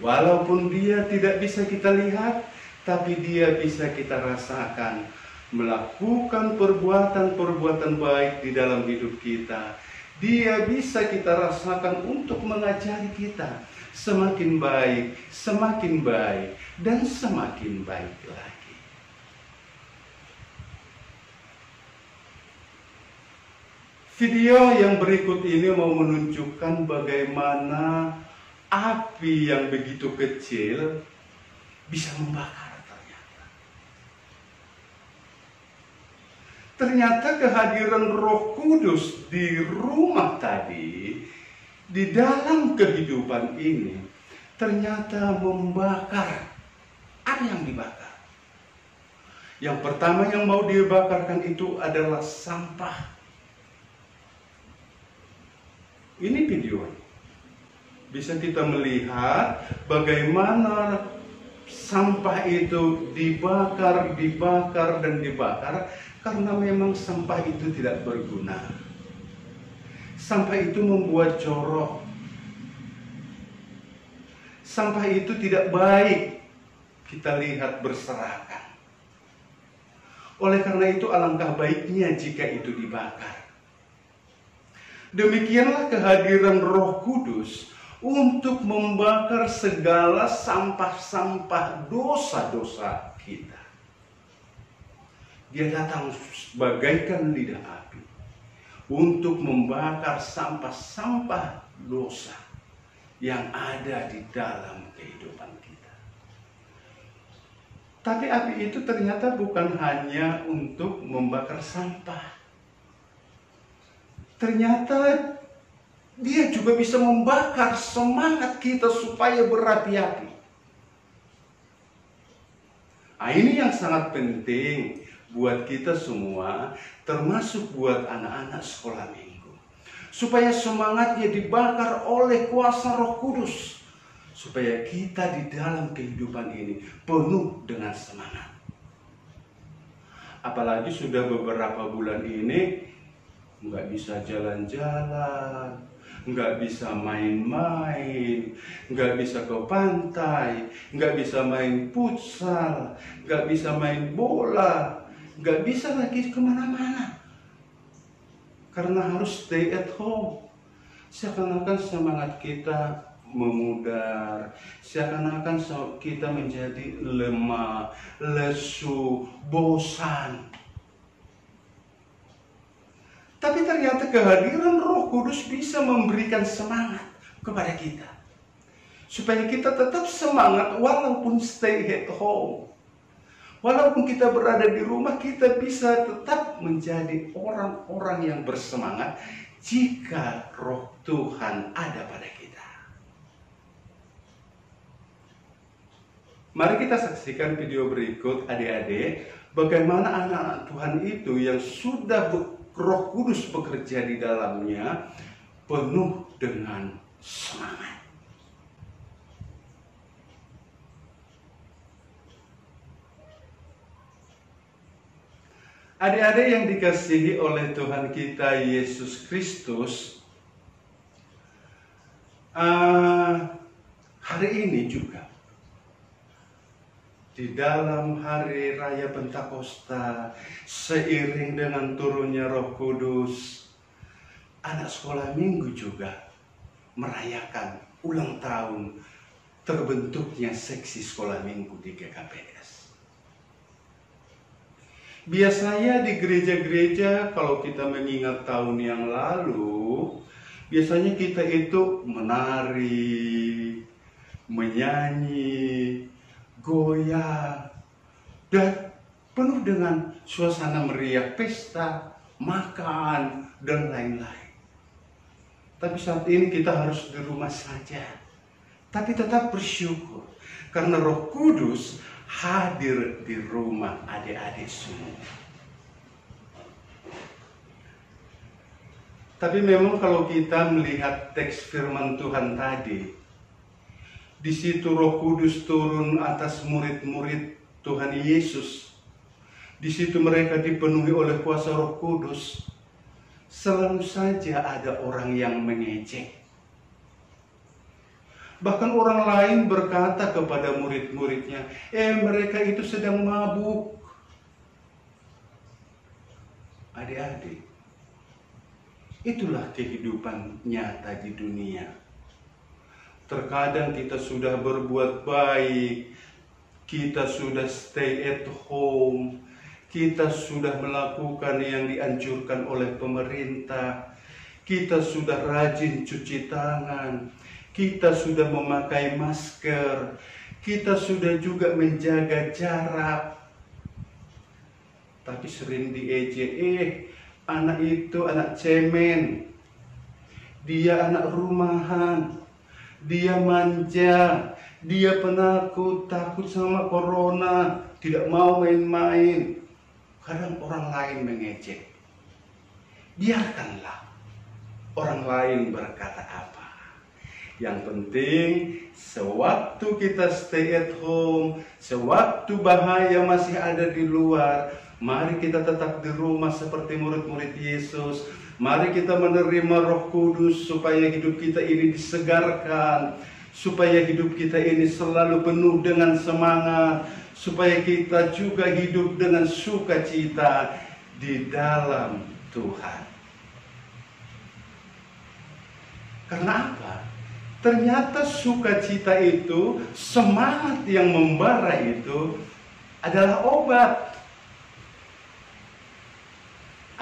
Walaupun dia tidak bisa kita lihat, tapi dia bisa kita rasakan melakukan perbuatan-perbuatan baik di dalam hidup kita. Dia bisa kita rasakan untuk mengajari kita semakin baik, dan semakin baik lagi. Video yang berikut ini mau menunjukkan bagaimana api yang begitu kecil bisa membakar. Ternyata kehadiran Roh Kudus di rumah tadi, di dalam kehidupan ini, ternyata membakar. Apa yang dibakar? Yang pertama yang mau dibakarkan itu adalah sampah. Ini video. Bisa kita melihat bagaimana sampah itu dibakar, dan dibakar. Karena memang sampah itu tidak berguna. Sampah itu membuat jorok. Sampah itu tidak baik kita lihat berserakan. Oleh karena itu alangkah baiknya jika itu dibakar. Demikianlah kehadiran Roh Kudus untuk membakar segala sampah-sampah dosa-dosa kita. Dia datang bagaikan lidah api untuk membakar sampah-sampah dosa yang ada di dalam kehidupan kita. Tapi api itu ternyata bukan hanya untuk membakar sampah. Ternyata dia juga bisa membakar semangat kita supaya berapi-api. Nah, ini yang sangat penting buat kita semua, termasuk buat anak-anak sekolah minggu. Supaya semangatnya dibakar oleh kuasa Roh Kudus. Supaya kita di dalam kehidupan ini penuh dengan semangat. Apalagi sudah beberapa bulan ini nggak bisa jalan-jalan, nggak bisa main-main, nggak bisa ke pantai, nggak bisa main futsal, nggak bisa main bola, nggak bisa lagi kemana-mana karena harus stay at home. Seakan-akan semangat kita memudar, seakan-akan kita menjadi lemah, lesu, bosan. Tapi ternyata kehadiran Roh Kudus bisa memberikan semangat kepada kita supaya kita tetap semangat walaupun stay at home. Walaupun kita berada di rumah, kita bisa tetap menjadi orang-orang yang bersemangat jika Roh Tuhan ada pada kita. Mari kita saksikan video berikut, adik-adik, bagaimana anak-anak Tuhan itu yang sudah Roh Kudus bekerja di dalamnya penuh dengan semangat. Adik-adik yang dikasihi oleh Tuhan kita Yesus Kristus, hari ini juga di dalam hari raya Pentakosta, seiring dengan turunnya Roh Kudus, anak sekolah minggu juga merayakan ulang tahun terbentuknya seksi sekolah minggu di GKPS. Biasanya di gereja-gereja kalau kita mengingat tahun yang lalu, biasanya kita itu menari, menyanyi, goyang, dan penuh dengan suasana meriah, pesta, makan, dan lain-lain. Tapi saat ini kita harus di rumah saja, tapi tetap bersyukur karena Roh Kudus hadir di rumah adik-adik semua. Tapi memang kalau kita melihat teks firman Tuhan tadi, di situ Roh Kudus turun atas murid-murid Tuhan Yesus. Di situ mereka dipenuhi oleh kuasa Roh Kudus. Selalu saja ada orang yang mengejek. Bahkan orang lain berkata kepada murid-muridnya, mereka itu sedang mabuk. Adik-adik, itulah kehidupan nyata di dunia. Terkadang kita sudah berbuat baik, kita sudah stay at home, kita sudah melakukan yang dianjurkan oleh pemerintah, kita sudah rajin cuci tangan, kita sudah memakai masker, kita sudah juga menjaga jarak. Tapi sering diejek, anak itu anak cemen, dia anak rumahan, dia manja, dia penakut, takut sama corona, tidak mau main-main. Kadang orang lain mengejek. Biarkanlah orang lain berkata apa. Yang penting, sewaktu kita stay at home, sewaktu bahaya masih ada di luar, mari kita tetap di rumah seperti murid-murid Yesus. Mari kita menerima Roh Kudus supaya hidup kita ini disegarkan, supaya hidup kita ini selalu penuh dengan semangat, supaya kita juga hidup dengan sukacita di dalam Tuhan. Karena apa? Ternyata sukacita itu, semangat yang membara itu adalah obat.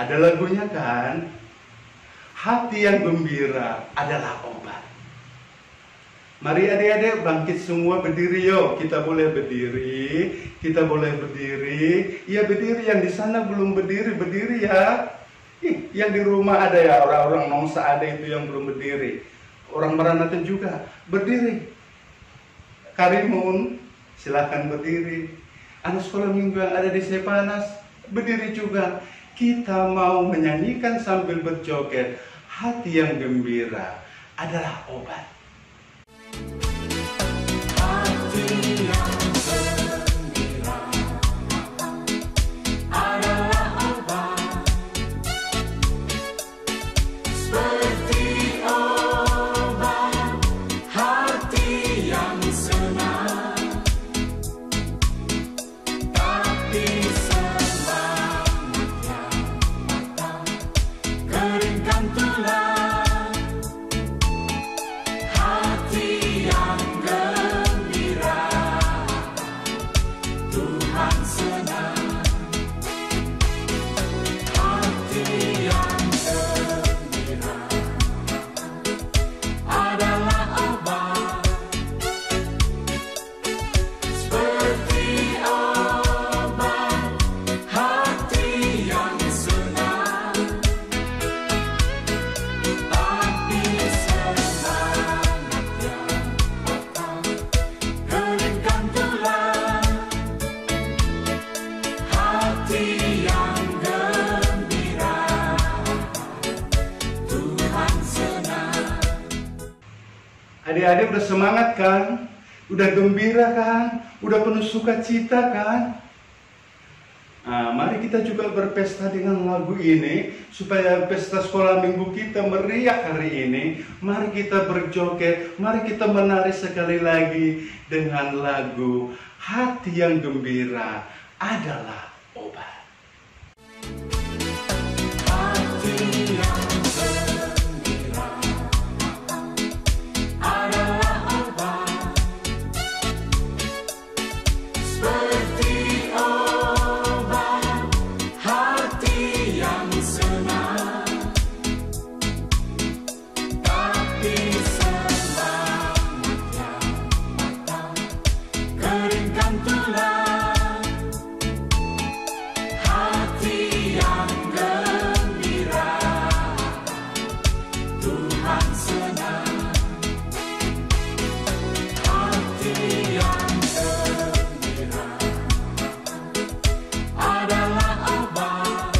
Ada lagunya kan? Hati yang gembira adalah obat. Mari adik-adik bangkit semua, berdiri yuk. Kita boleh berdiri, kita boleh berdiri. Ya berdiri, yang di sana belum berdiri, berdiri ya. Yang di rumah ada ya, orang-orang Nongsa ada itu yang belum berdiri. Orang Maranatha juga berdiri. Karimun, silahkan berdiri. Anak sekolah minggu yang ada di Sepanas, berdiri juga. Kita mau menyanyikan sambil berjoget. Hati yang gembira adalah obat. Hati yang gembira adalah obat. Seperti obat hati yang senang. Tapi keringkan tulang, hati yang gembira, Tuhan senang. Hati yang gembira adalah obat, seperti obat hati yang senang. Adik-adik udah semangat kan? Udah gembira kan? Udah penuh sukacita kan? Nah, mari kita juga berpesta dengan lagu ini supaya pesta sekolah minggu kita meriah hari ini. Mari kita berjoget, mari kita menari sekali lagi dengan lagu Hati yang Gembira adalah Obat. Hati yang gembira adalah obat, seperti obat hati yang senang. Tapi semangatnya matang, keringkan tulang. Hati yang gembira, Tuhan senang. Hati yang gembira adalah obat,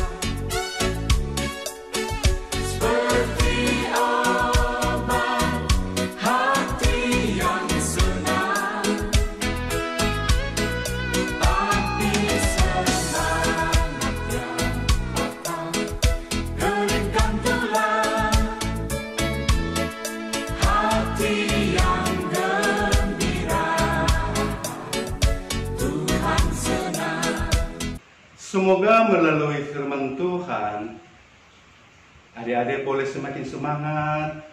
seperti obat hati yang senang. Tapi semangatnya matang, keringkan tulang. Hati yang gembira, Tuhan senang. Semoga melalui firman Tuhan, adik-adik boleh semakin semangat,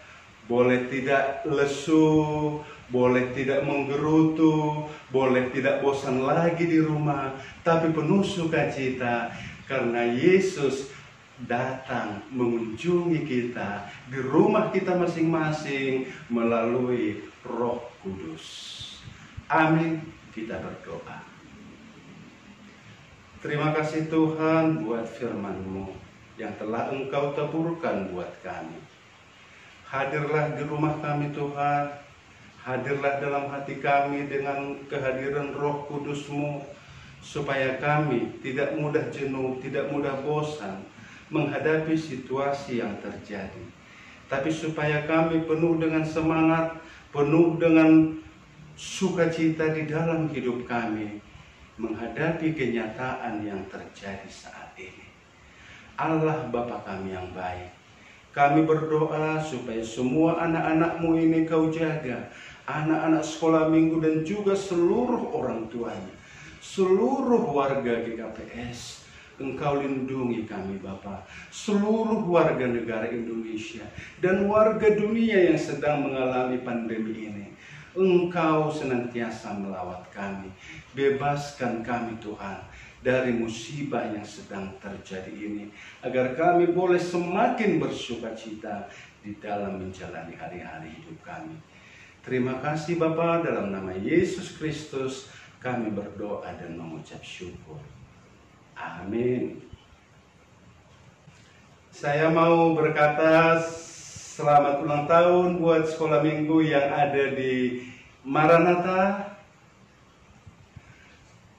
boleh tidak lesu, boleh tidak menggerutu, boleh tidak bosan lagi di rumah, tapi penuh sukacita karena Yesus datang mengunjungi kita di rumah kita masing-masing melalui Roh Kudus. Amin. Kita berdoa. Terima kasih Tuhan buat firman-Mu yang telah Engkau taburkan buat kami. Hadirlah di rumah kami Tuhan, hadirlah dalam hati kami dengan kehadiran Roh Kudus-Mu, supaya kami tidak mudah jenuh, tidak mudah bosan menghadapi situasi yang terjadi. Tapi supaya kami penuh dengan semangat, penuh dengan sukacita di dalam hidup kami, menghadapi kenyataan yang terjadi saat ini. Allah Bapa kami yang baik, kami berdoa supaya semua anak-anak-Mu ini Kau jaga, anak-anak sekolah minggu dan juga seluruh orang tuanya, seluruh warga GKPS. Engkau lindungi kami Bapa, seluruh warga negara Indonesia dan warga dunia yang sedang mengalami pandemi ini. Engkau senantiasa melawat kami, bebaskan kami Tuhan dari musibah yang sedang terjadi ini, agar kami boleh semakin bersukacita di dalam menjalani hari-hari hidup kami. Terima kasih Bapa, dalam nama Yesus Kristus kami berdoa dan mengucap syukur. Amin. Saya mau berkata selamat ulang tahun buat sekolah minggu yang ada di Maranatha.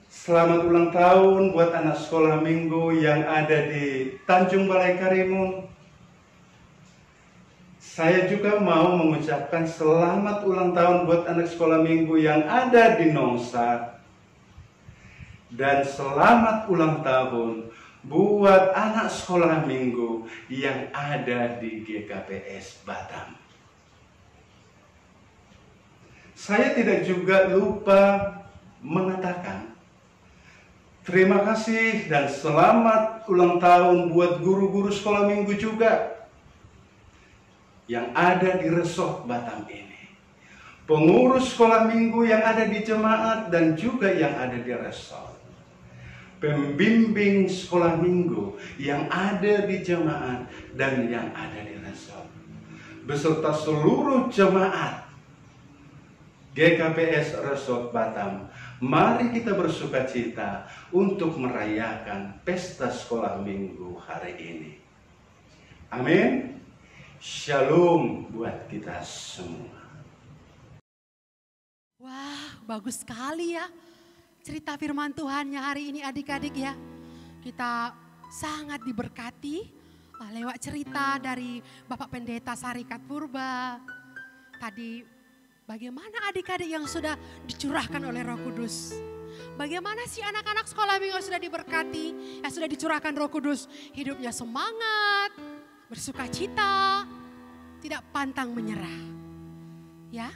Selamat ulang tahun buat anak sekolah minggu yang ada di Tanjung Balai Karimun. Saya juga mau mengucapkan selamat ulang tahun buat anak sekolah minggu yang ada di Nongsa. Dan selamat ulang tahun buat anak sekolah minggu yang ada di GKPS Batam. Saya tidak juga lupa mengatakan terima kasih dan selamat ulang tahun buat guru-guru sekolah minggu juga yang ada di Resort Batam ini. Pengurus sekolah minggu yang ada di jemaat dan juga yang ada di resort. Pembimbing sekolah minggu yang ada di jemaat dan yang ada di resort, beserta seluruh jemaat GKPS Resort Batam. Mari kita bersukacita untuk merayakan pesta sekolah minggu hari ini. Amin. Shalom buat kita semua. Wah, bagus sekali ya cerita firman Tuhannya hari ini adik-adik ya. Kita sangat diberkati lewat cerita dari Bapak Pendeta Sarikat Purba. Tadi bagaimana adik-adik yang sudah dicurahkan oleh Roh Kudus. Bagaimana sih anak-anak sekolah minggu yang sudah diberkati, yang sudah dicurahkan Roh Kudus. Hidupnya semangat, bersukacita, tidak pantang menyerah. Ya,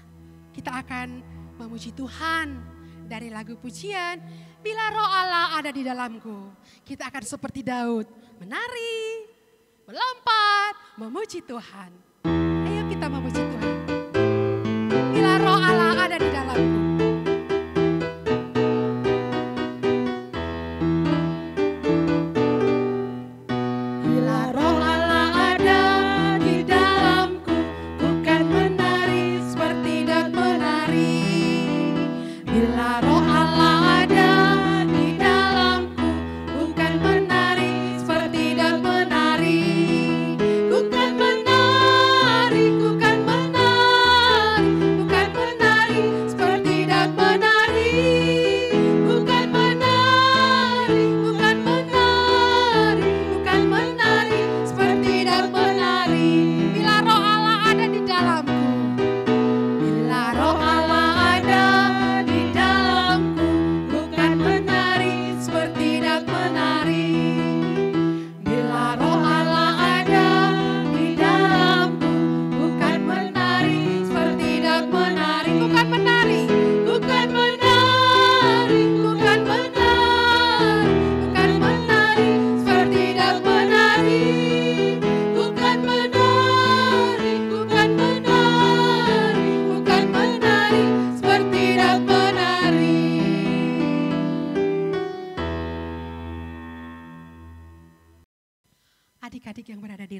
kita akan memuji Tuhan. Dari lagu pujian, bila roh Allah ada di dalamku, kita akan seperti Daud, menari, melompat, memuji Tuhan. Ayo kita memuji Tuhan. Bila roh Allah ada di dalamku. Bila roh Allah ada di dalamku, ku kan menari seperti Daud menari. Bila roh Allah ada di dalamku, bukan menari seperti Daud menari. Ku kan menari, ku kan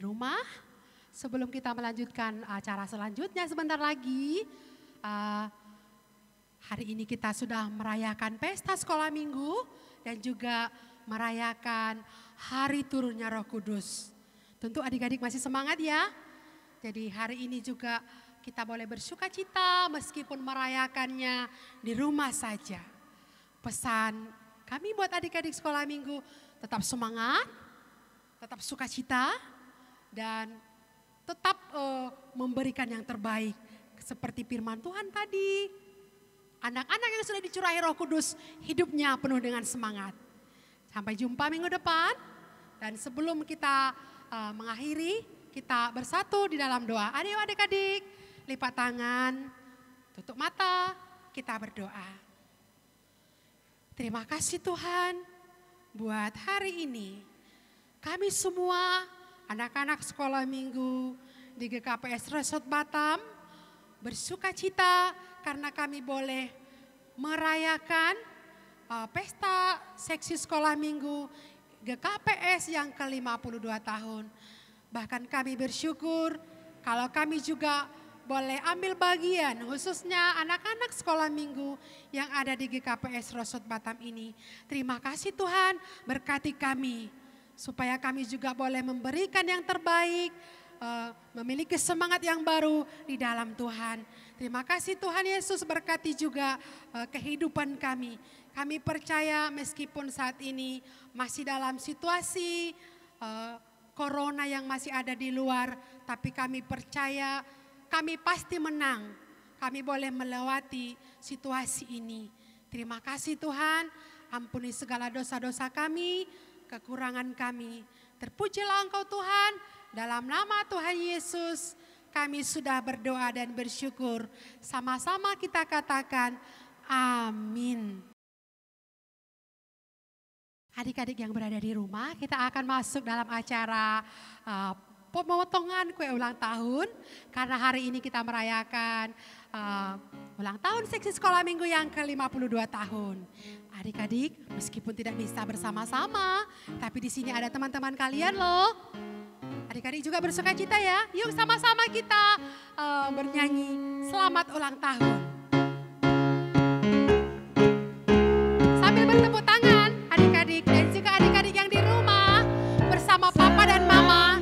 rumah. Sebelum kita melanjutkan acara selanjutnya sebentar lagi, hari ini kita sudah merayakan pesta sekolah minggu dan juga merayakan hari turunnya Roh Kudus. Tentu adik-adik masih semangat ya. Jadi hari ini juga kita boleh bersuka cita meskipun merayakannya di rumah saja. Pesan kami buat adik-adik sekolah minggu, tetap semangat, tetap sukacita, dan tetap memberikan yang terbaik. Seperti firman Tuhan tadi, anak-anak yang sudah dicurahi Roh Kudus hidupnya penuh dengan semangat. Sampai jumpa minggu depan, dan sebelum kita mengakhiri, kita bersatu di dalam doa. Ayo adik-adik, lipat tangan, tutup mata, kita berdoa. Terima kasih Tuhan buat hari ini. Kami semua anak-anak sekolah minggu di GKPS Resort Batam bersuka cita karena kami boleh merayakan pesta seksi sekolah minggu GKPS yang ke-52 tahun. Bahkan kami bersyukur kalau kami juga boleh ambil bagian khususnya anak-anak sekolah minggu yang ada di GKPS Resort Batam ini. Terima kasih Tuhan, berkati kami supaya kami juga boleh memberikan yang terbaik, memiliki semangat yang baru di dalam Tuhan. Terima kasih Tuhan Yesus, berkati juga kehidupan kami. Kami percaya meskipun saat ini masih dalam situasi corona yang masih ada di luar, tapi kami percaya kami pasti menang. Kami boleh melewati situasi ini. Terima kasih Tuhan, ampuni segala dosa-dosa kami, kekurangan kami. Terpujilah Engkau Tuhan, dalam nama Tuhan Yesus kami sudah berdoa dan bersyukur. Sama-sama kita katakan amin. Adik-adik yang berada di rumah, kita akan masuk dalam acara pemotongan kue ulang tahun. Karena hari ini kita merayakan ulang tahun seksi sekolah minggu yang ke-52 tahun. Adik-adik meskipun tidak bisa bersama-sama, tapi di sini ada teman-teman kalian loh. Adik-adik juga bersuka cita ya. Yuk sama-sama kita bernyanyi selamat ulang tahun. Sambil bertepuk tangan adik-adik dan juga adik-adik yang di rumah bersama papa dan mama.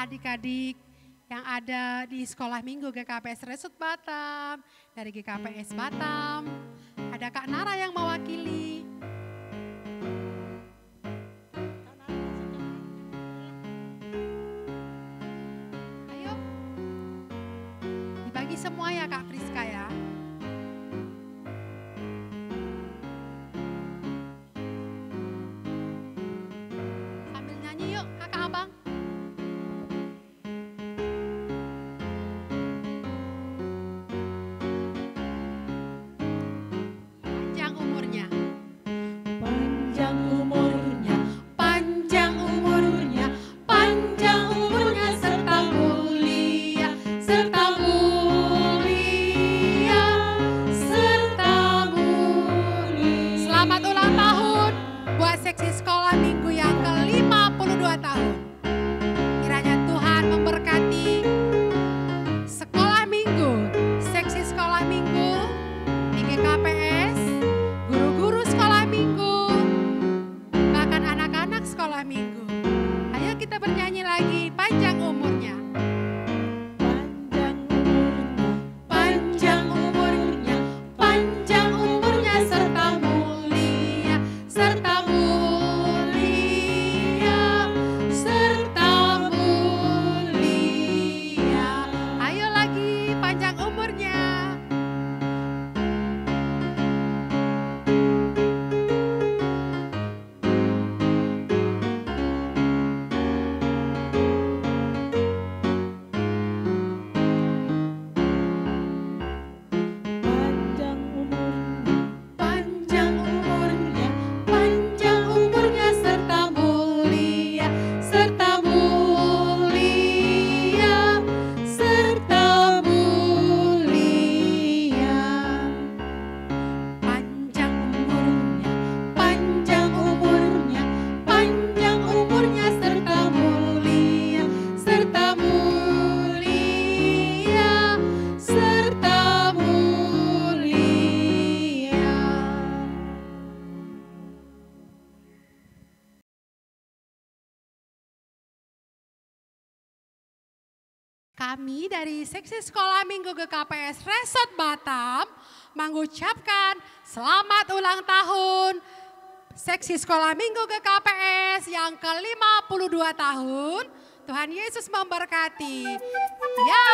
adik-adik yang ada di sekolah minggu GKPS Resort Batam, dari GKPS Batam. Ada Kak Nara yang mewakili. nyanyi semua ya Kak Priska ya. Sambil nyanyi yuk kakak abang. Panjang umurnya. Panjang umurnya, panjang umurnya, panjang umurnya serta mulia, serta mulia, serta mulia. Selamat ulang tahun buat seksi sekolah minggu yang ke-52 tahun. Kiranya Tuhan memberkati sekolah minggu, seksi sekolah minggu di GKPS, guru-guru sekolah minggu, bahkan anak-anak sekolah minggu. Ayo kita bernyanyi lagi, panjang umurnya. Panjang umurnya, panjang umurnya serta mulia, serta mulia, serta mulia. Ayo lagi, panjang umurnya. Panjang umurnya, panjang umurnya serta mulia, serta mulia, serta mulia. Panjang umurnya, panjang umurnya, panjang umurnya serta mulia, serta mulia, serta mulia. Kami dari seksi sekolah minggu GKPS Resort Batam mengucapkan selamat ulang tahun seksi sekolah minggu GKPS yang ke-52 tahun. Tuhan Yesus memberkati. Ya.